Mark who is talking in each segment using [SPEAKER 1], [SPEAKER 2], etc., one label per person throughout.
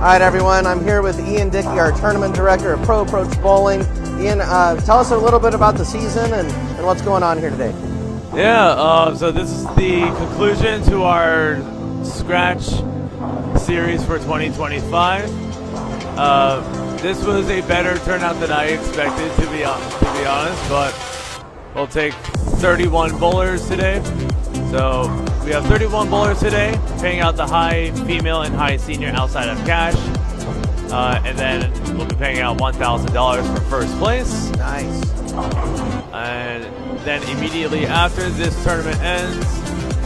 [SPEAKER 1] All right, everyone. I'm here with Ian Dickey, our tournament director of Pro Approach Bowling. Ian, tell us a little bit about the season and what's going on here today.
[SPEAKER 2] Yeah, so this is the conclusion to our Scratch series for 2025. This was a better turnout than I expected, to be honest, but we'll take 31 bowlers today. So we have 31 bowlers today, paying out the high female and high senior outside of cash. And then we'll be paying out $1,000 for first place.
[SPEAKER 1] Nice.
[SPEAKER 2] And then immediately after this tournament ends,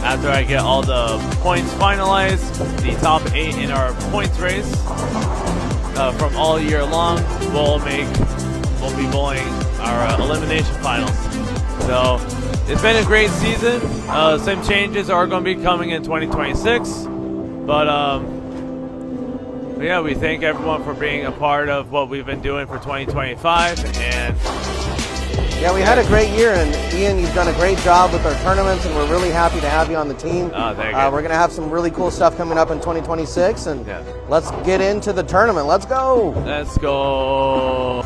[SPEAKER 2] after I get all the points finalized, the top 8 in our points race from all year long, we'll be bowling our elimination finals. So it's been a great season. Some changes are going to be coming in 2026, but yeah, we thank everyone for being a part of what we've been doing for 2025. And
[SPEAKER 1] yeah, we had a great year, and Ian, you've done a great job with our tournaments, and we're really happy to have you on the team.
[SPEAKER 2] Thank you.
[SPEAKER 1] We're going to have some really cool stuff coming up in 2026, and let's get into the tournament. Let's go.
[SPEAKER 2] Let's go.